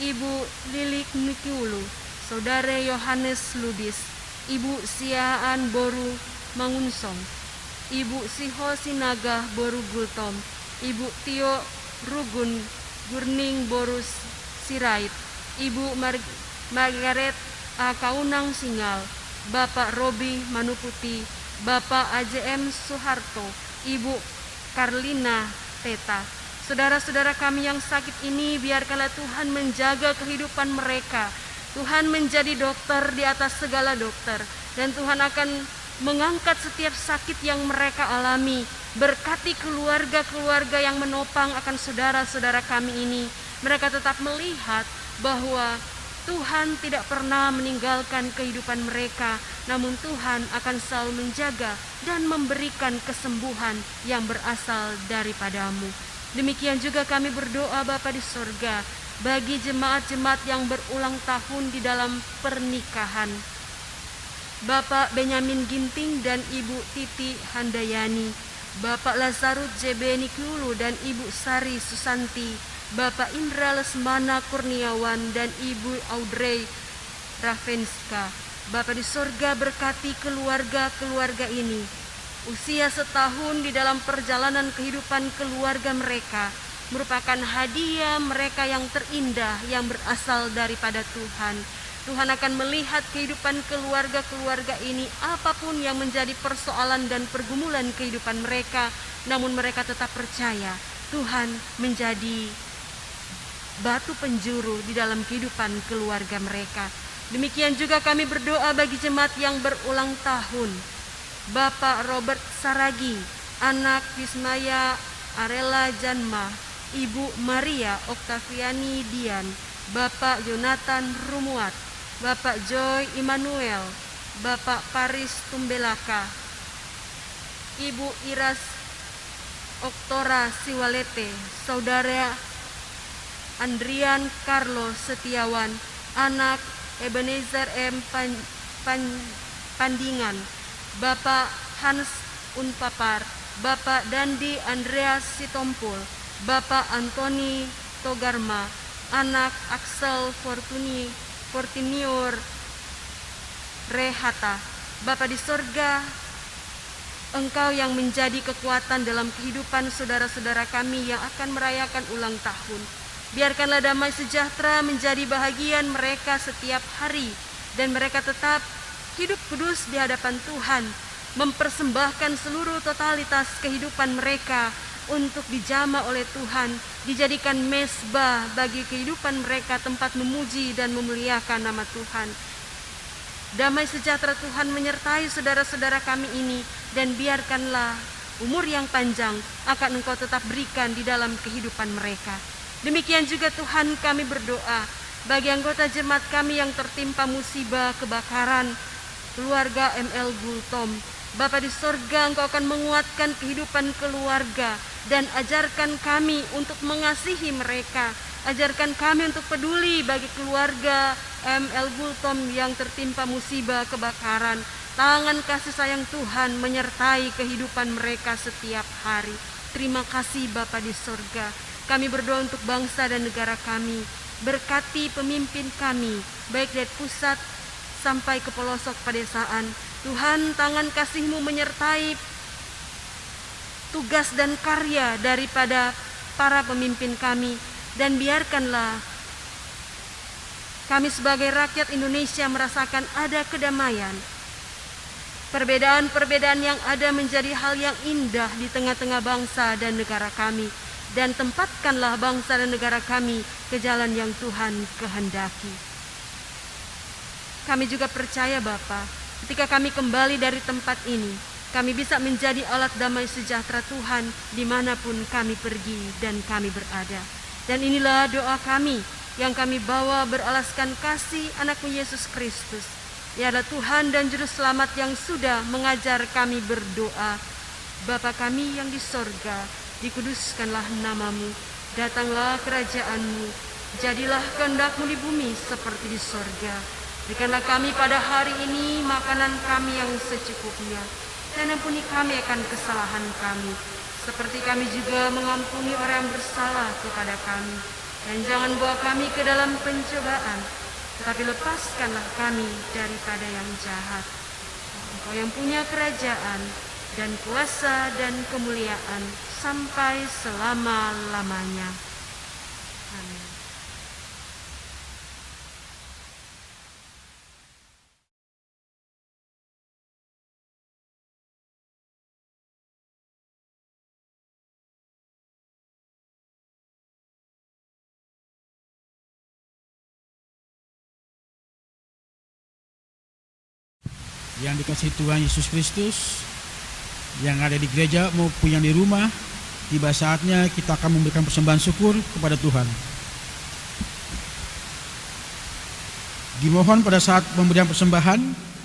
[SPEAKER 3] Ibu Lilik Nikiulu, Saudara Yohanes Lubis, Ibu Siaan Boru Mangunsong, Ibu Siho Sinaga Boru Gultom, Ibu Tio Rugun Gurning Boru Sirait, Ibu Margaret Kaunang Singal, Bapak Robi Manuputi, Bapak AJM Suharto, Ibu Karlina Teta. Saudara-saudara kami yang sakit ini, biarkanlah Tuhan menjaga kehidupan mereka. Tuhan menjadi dokter di atas segala dokter, dan Tuhan akan mengangkat setiap sakit yang mereka alami. Berkati keluarga-keluarga yang menopang akan saudara-saudara kami ini. Mereka tetap melihat bahwa Tuhan tidak pernah meninggalkan kehidupan mereka, namun Tuhan akan selalu menjaga dan memberikan kesembuhan yang berasal daripadamu. Demikian juga kami berdoa Bapa di surga bagi jemaat-jemaat yang berulang tahun di dalam pernikahan. Bapak Benyamin Ginting dan Ibu Titi Handayani, Bapak Lazarus JB Nikiulu dan Ibu Sari Susanti, Bapak Indra Lesmana Kurniawan dan Ibu Audrey Ravenska. Bapa di surga, berkati keluarga-keluarga ini. Usia setahun di dalam perjalanan kehidupan keluarga mereka merupakan hadiah mereka yang terindah yang berasal daripada Tuhan. Tuhan akan melihat kehidupan keluarga-keluarga ini, apapun yang menjadi persoalan dan pergumulan kehidupan mereka, namun mereka tetap percaya Tuhan menjadi batu penjuru di dalam kehidupan keluarga mereka. Demikian juga kami berdoa bagi jemaat yang berulang tahun. Bapak Robert Saragi, anak Wismaya Arela Janma, Ibu Maria Oktaviani Dian, Bapak Jonathan Rumuat, Bapak Joy Immanuel, Bapak Paris Tumbelaka, Ibu Iras Oktora Siwalete, Saudara Andrian Carlo Setiawan, anak Ebenezer M. Pandingan, Bapak Hans Unpapar, Bapak Dandi Andreas Sitompul, Bapak Antoni Togarma, anak Axel Fortinior Rehata. Bapa di sorga, Engkau yang menjadi kekuatan dalam kehidupan saudara-saudara kami yang akan merayakan ulang tahun. Biarkanlah damai sejahtera menjadi bahagian mereka setiap hari, dan mereka tetap hidup kudus di hadapan Tuhan, mempersembahkan seluruh totalitas kehidupan mereka untuk dijamah oleh Tuhan, dijadikan mezbah bagi kehidupan mereka, tempat memuji dan memuliakan nama Tuhan. Damai sejahtera Tuhan menyertai saudara-saudara kami ini, dan biarkanlah umur yang panjang akan Engkau tetap berikan di dalam kehidupan mereka. Demikian juga Tuhan, kami berdoa bagi anggota jemaat kami yang tertimpa musibah kebakaran, keluarga ML Gultom. Bapa di sorga, Engkau akan menguatkan kehidupan keluarga, dan ajarkan kami untuk mengasihi mereka. Ajarkan kami untuk peduli bagi keluarga ML Gultom yang tertimpa musibah kebakaran. Tangan kasih sayang Tuhan menyertai kehidupan mereka setiap hari. Terima kasih Bapa di sorga. Kami berdoa untuk bangsa dan negara kami. Berkati pemimpin kami, baik dari pusat sampai ke pelosok pedesaan. Tuhan, tangan kasih-Mu menyertai tugas dan karya daripada para pemimpin kami, dan biarkanlah kami sebagai rakyat Indonesia merasakan ada kedamaian. Perbedaan-perbedaan yang ada menjadi hal yang indah di tengah-tengah bangsa dan negara kami, dan tempatkanlah bangsa dan negara kami ke jalan yang Tuhan kehendaki. Kami juga percaya Bapa, ketika kami kembali dari tempat ini, kami bisa menjadi alat damai sejahtera Tuhan dimanapun kami pergi dan kami berada. Dan inilah doa kami yang kami bawa beralaskan kasih Anakmu Yesus Kristus. Ia adalah Tuhan dan Juru Selamat yang sudah mengajar kami berdoa. Bapa kami yang di sorga, dikuduskanlah namamu, datanglah kerajaanmu, jadilah kehendak-Mu di bumi seperti di sorga. Berikanlah kami pada hari ini makanan kami yang secukupnya, dan ampuni kami akan kesalahan kami, seperti kami juga mengampuni orang yang bersalah kepada kami. Dan jangan bawa kami ke dalam pencobaan, tetapi lepaskanlah kami daripada yang jahat. Engkau yang punya kerajaan dan kuasa dan kemuliaan sampai selama-lamanya. Amin.
[SPEAKER 5] Yang dikasihi Tuhan Yesus Kristus, yang ada di gereja maupun yang di rumah, tiba saatnya kita akan memberikan persembahan syukur kepada Tuhan. Dimohon pada saat pemberian persembahan,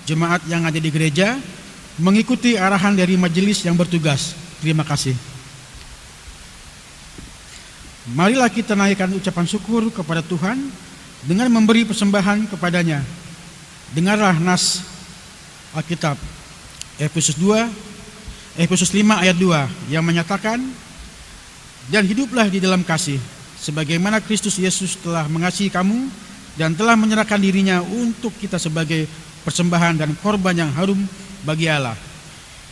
[SPEAKER 5] jemaat yang ada di gereja mengikuti arahan dari majelis yang bertugas. Terima kasih. Marilah kita naikkan ucapan syukur kepada Tuhan dengan memberi persembahan kepadanya. Dengarlah nas Alkitab Efesus 5 ayat 2 yang menyatakan, dan hiduplah di dalam kasih sebagaimana Kristus Yesus telah mengasihi kamu dan telah menyerahkan dirinya untuk kita sebagai persembahan dan korban yang harum bagi Allah.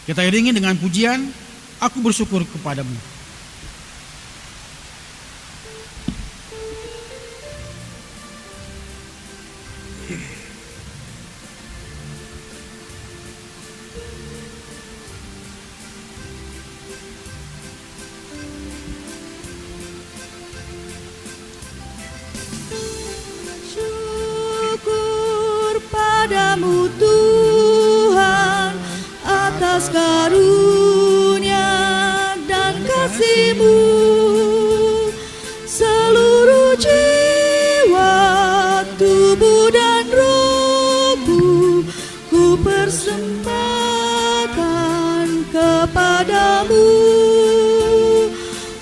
[SPEAKER 5] Kita iringi dengan pujian, aku bersyukur kepadamu.
[SPEAKER 2] Syukur padamu Tuhan atas karunia dan kasih-Mu. Seluruh jiwa, tubuh dan rohku ku persembahkan kepadamu.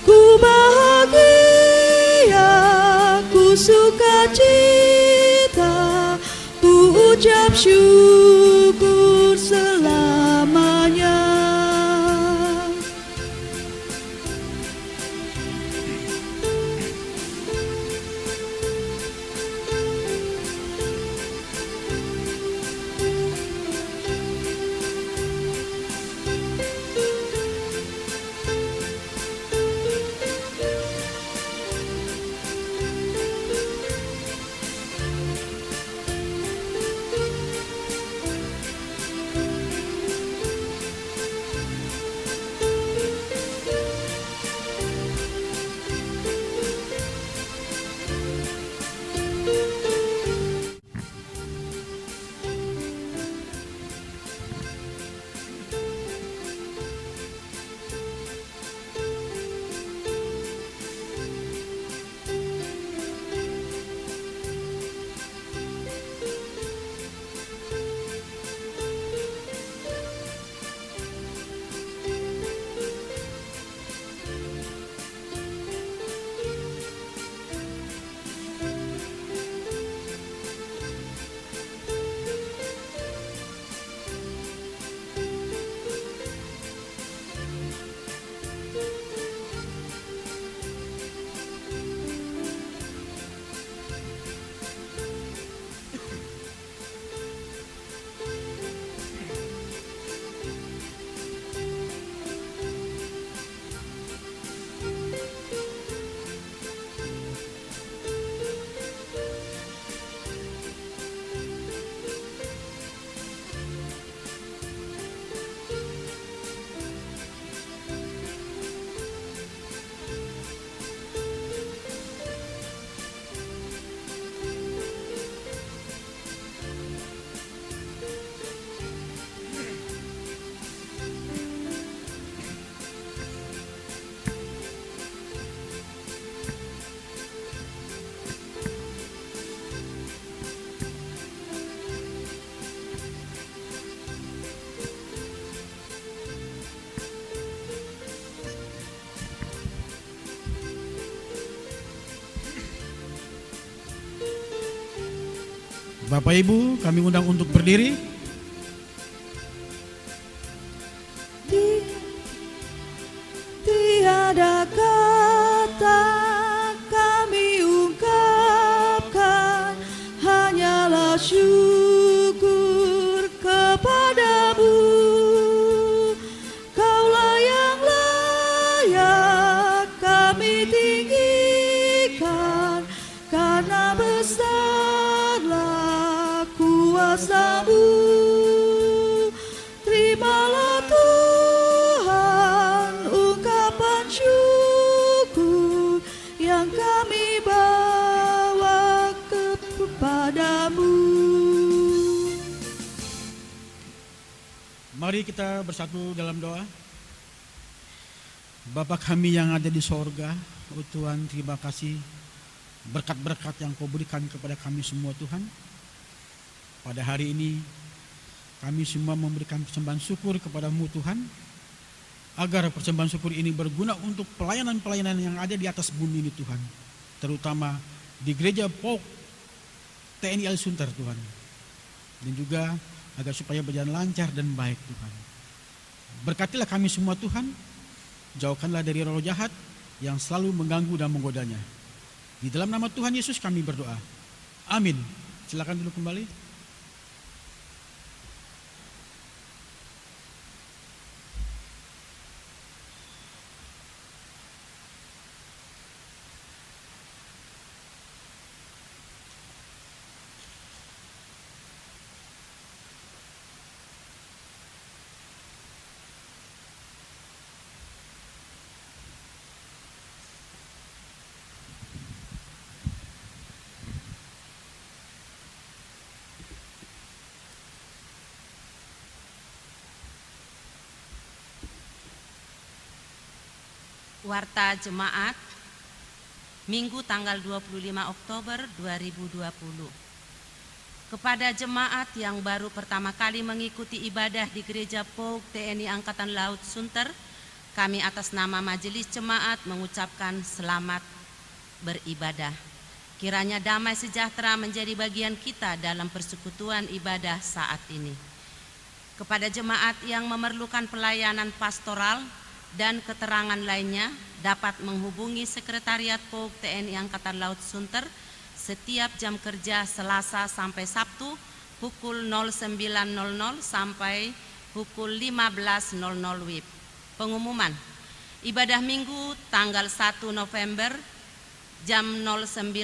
[SPEAKER 2] Ku bahagia, ku sukacita, ku ucap syukur selamanya.
[SPEAKER 5] Bapak Ibu, kami undang untuk berdiri.
[SPEAKER 2] Tiada kata kami ungkapkan, hanyalah syukur kepadamu. Kaulah yang layak kami tinggikan, karena besarlah kuasa-Mu. Terimalah Tuhan ungkapan syukur yang kami bawa kepadamu.
[SPEAKER 5] Mari kita bersatu dalam doa. Bapa kami yang ada di sorga, oh Tuhan, terima kasih berkat-berkat yang Kau berikan kepada kami semua, Tuhan. Pada hari ini kami semua memberikan persembahan syukur kepadamu, Tuhan, agar persembahan syukur ini berguna untuk pelayanan-pelayanan yang ada di atas bumi ini, Tuhan, terutama di Gereja POK TNI Ali Sunter, Tuhan, dan juga agar supaya berjalan lancar dan baik, Tuhan. Berkatilah kami semua, Tuhan, jauhkanlah dari roh jahat yang selalu mengganggu dan menggodanya. Di dalam nama Tuhan Yesus kami berdoa, amin. Silakan dulu kembali.
[SPEAKER 6] Warta Jemaat Minggu tanggal 25 Oktober 2020. Kepada jemaat yang baru pertama kali mengikuti ibadah di Gereja POK TNI Angkatan Laut Sunter, kami atas nama Majelis Jemaat mengucapkan selamat beribadah. Kiranya damai sejahtera menjadi bagian kita dalam persekutuan ibadah saat ini. Kepada jemaat yang memerlukan pelayanan pastoral dan keterangan lainnya dapat menghubungi Sekretariat POK TNI Angkatan Laut Sunter setiap jam kerja Selasa sampai Sabtu pukul 09.00 sampai pukul 15.00 WIB. Pengumuman, ibadah Minggu tanggal 1 November jam 09.00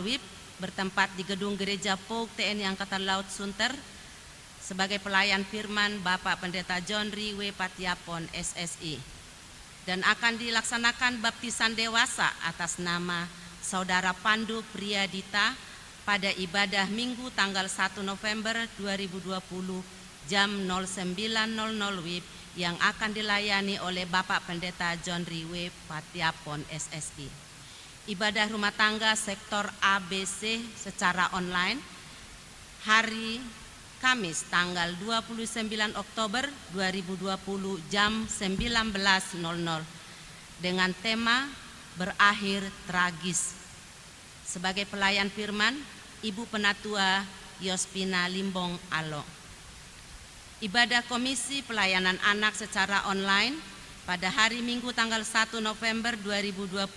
[SPEAKER 6] WIB bertempat di Gedung Gereja POK TNI Angkatan Laut Sunter. Sebagai pelayan firman Bapak Pendeta John Riwe Patiapon SSI, dan akan dilaksanakan baptisan dewasa atas nama Saudara Pandu Priyadita pada ibadah Minggu tanggal 1 November 2020 jam 09.00 WIB yang akan dilayani oleh Bapak Pendeta John Riwe Patiapon SSI. Ibadah rumah tangga sektor ABC secara online hari Kamis tanggal 29 Oktober 2020 jam 19.00 dengan tema Berakhir Tragis. Sebagai pelayan firman, Ibu Penatua Yospina Limbong Alo. Ibadah Komisi Pelayanan Anak secara online pada hari Minggu tanggal 1 November 2020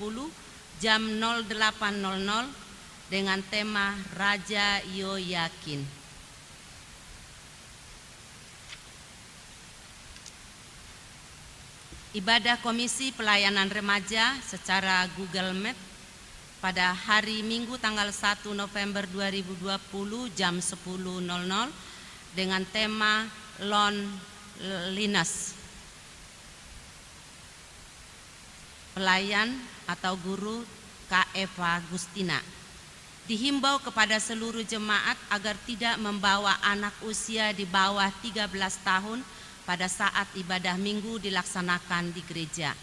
[SPEAKER 6] jam 08.00 dengan tema Raja Yoyakin. Ibadah Komisi Pelayanan Remaja secara Google Meet pada hari Minggu tanggal 1 November 2020 jam 10.00 dengan tema Loneliness. Pelayan atau guru Kak Eva Gustina. Dihimbau kepada seluruh jemaat agar tidak membawa anak usia di bawah 13 tahun pada saat ibadah Minggu dilaksanakan di gereja.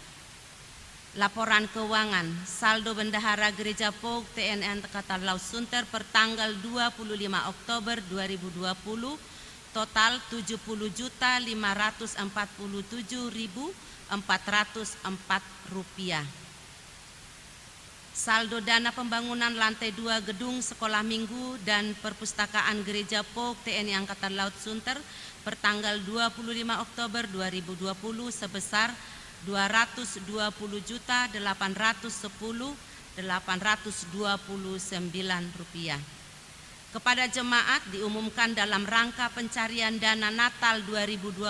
[SPEAKER 6] Laporan keuangan saldo bendahara Gereja POK TNI Angkatan Laut Sunter per tanggal 25 Oktober 2020 total Rp70.547.404. Saldo dana pembangunan lantai 2 gedung sekolah minggu dan perpustakaan Gereja POK TNI Angkatan Laut Sunter per tanggal 25 Oktober 2020 sebesar Rp202.810.829. Kepada jemaat diumumkan dalam rangka pencarian dana Natal 2020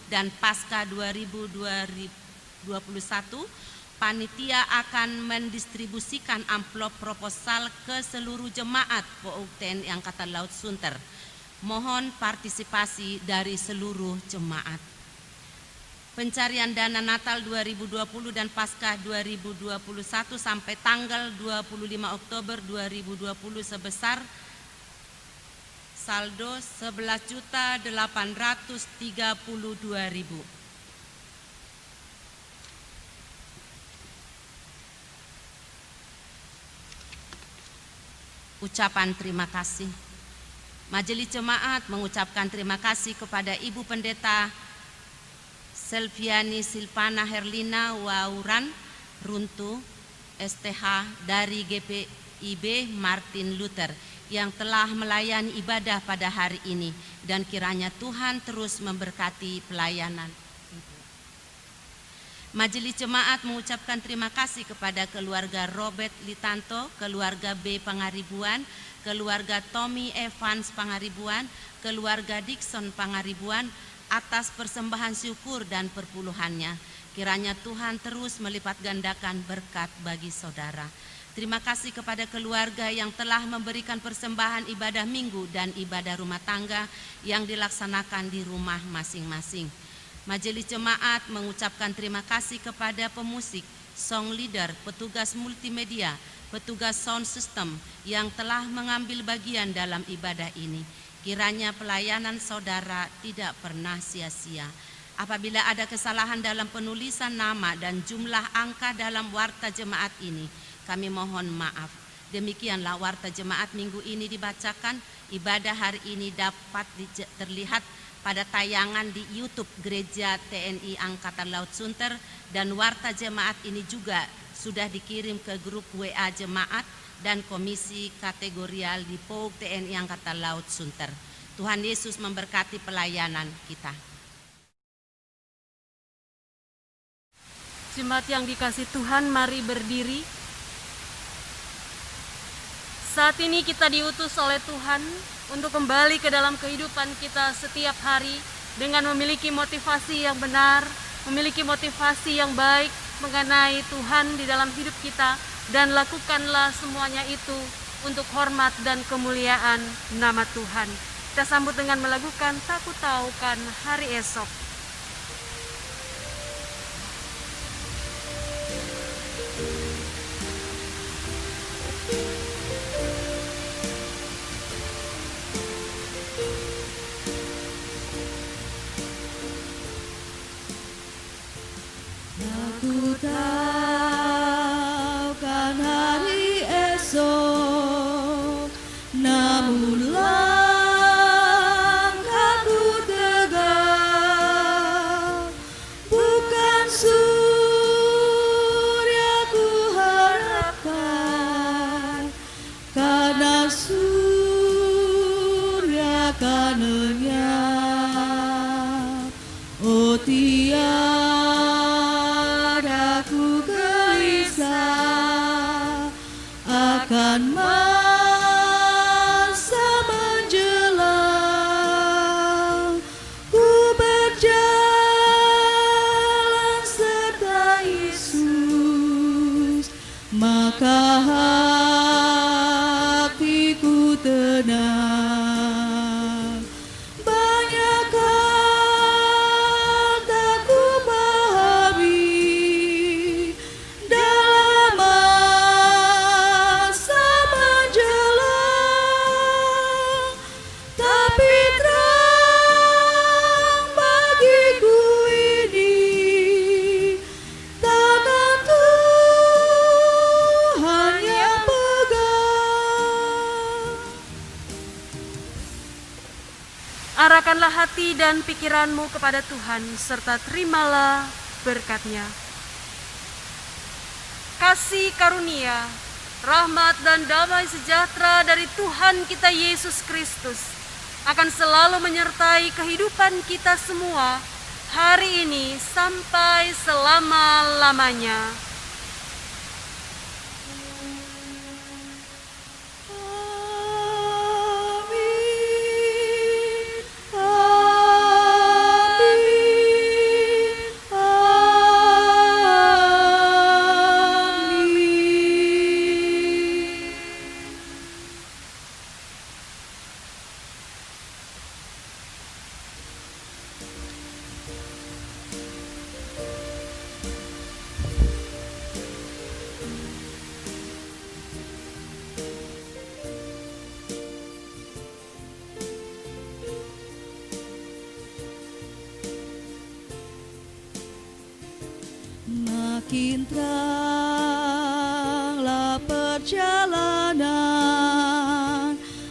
[SPEAKER 6] dan Paskah 2021, panitia akan mendistribusikan amplop proposal ke seluruh jemaat POK TNI Angkatan Laut Sunter. Mohon partisipasi dari seluruh jemaat. Pencarian dana Natal 2020 dan Paskah 2021 sampai tanggal 25 Oktober 2020 sebesar saldo Rp11.832.000. Ucapan terima kasih. Majelis Jemaat mengucapkan terima kasih kepada Ibu Pendeta Selviani Silvana Herlina Wauran Runtu STH dari GPIB Martin Luther yang telah melayani ibadah pada hari ini, dan kiranya Tuhan terus memberkati pelayanan. Majelis Jemaat mengucapkan terima kasih kepada keluarga Robert Litanto, keluarga B Pangaribuan, keluarga Tommy Evans Pangaribuan, keluarga Dixon Pangaribuan atas persembahan syukur dan perpuluhannya. Kiranya Tuhan terus melipat gandakan berkat bagi saudara. Terima kasih kepada keluarga yang telah memberikan persembahan ibadah minggu dan ibadah rumah tangga yang dilaksanakan di rumah masing-masing. Majelis Jemaat mengucapkan terima kasih kepada pemusik, song leader, petugas multimedia, petugas sound system yang telah mengambil bagian dalam ibadah ini. Kiranya pelayanan saudara tidak pernah sia-sia. Apabila ada kesalahan dalam penulisan nama dan jumlah angka dalam warta jemaat ini, kami mohon maaf. Demikianlah warta jemaat minggu ini dibacakan. Ibadah hari ini dapat terlihat pada tayangan di YouTube Gereja TNI Angkatan Laut Sunter, dan warta jemaat ini juga sudah dikirim ke grup WA jemaat dan komisi kategorial di POK TNI Angkatan Laut Sunter. Tuhan Yesus memberkati pelayanan kita.
[SPEAKER 3] Jemaat yang dikasihi Tuhan, mari berdiri. Saat ini kita diutus oleh Tuhan untuk kembali ke dalam kehidupan kita setiap hari dengan memiliki motivasi yang benar, memiliki motivasi yang baik mengenai Tuhan di dalam hidup kita, dan lakukanlah semuanya itu untuk hormat dan kemuliaan nama Tuhan. Kita sambut dengan melakukan Tak Ku Tahu Kan Hari Esok.
[SPEAKER 2] Aku tahu kan hari esok, namun langkahku tegak, bukan surya ku harapkan, karena surya kan lenyap. Oh tiada ku gelisah akan masa menjelang, ku berjalan serta Yesus, maka hatiku tenang. Banyak hal tak ku pahami dalam masa menjelang, tapi terang bagiku ini tangan Tuhan yang pegang.
[SPEAKER 3] Arahkanlah hati dan pikiranmu kepada Tuhan, serta terimalah berkat-Nya. Kasih karunia rahmat dan damai sejahtera dari Tuhan kita Yesus Kristus akan selalu menyertai kehidupan kita semua hari ini sampai selama-lamanya.
[SPEAKER 2] Makin teranglah perjalanan,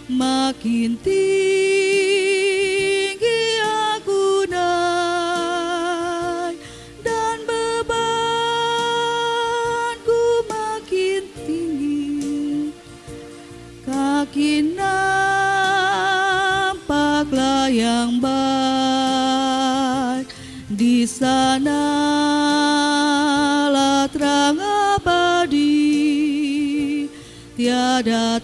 [SPEAKER 2] makin tinggi aku naik, dan bebanku makin tinggi. Kaki nampaklah yang baik, di sana terang abadi, tiada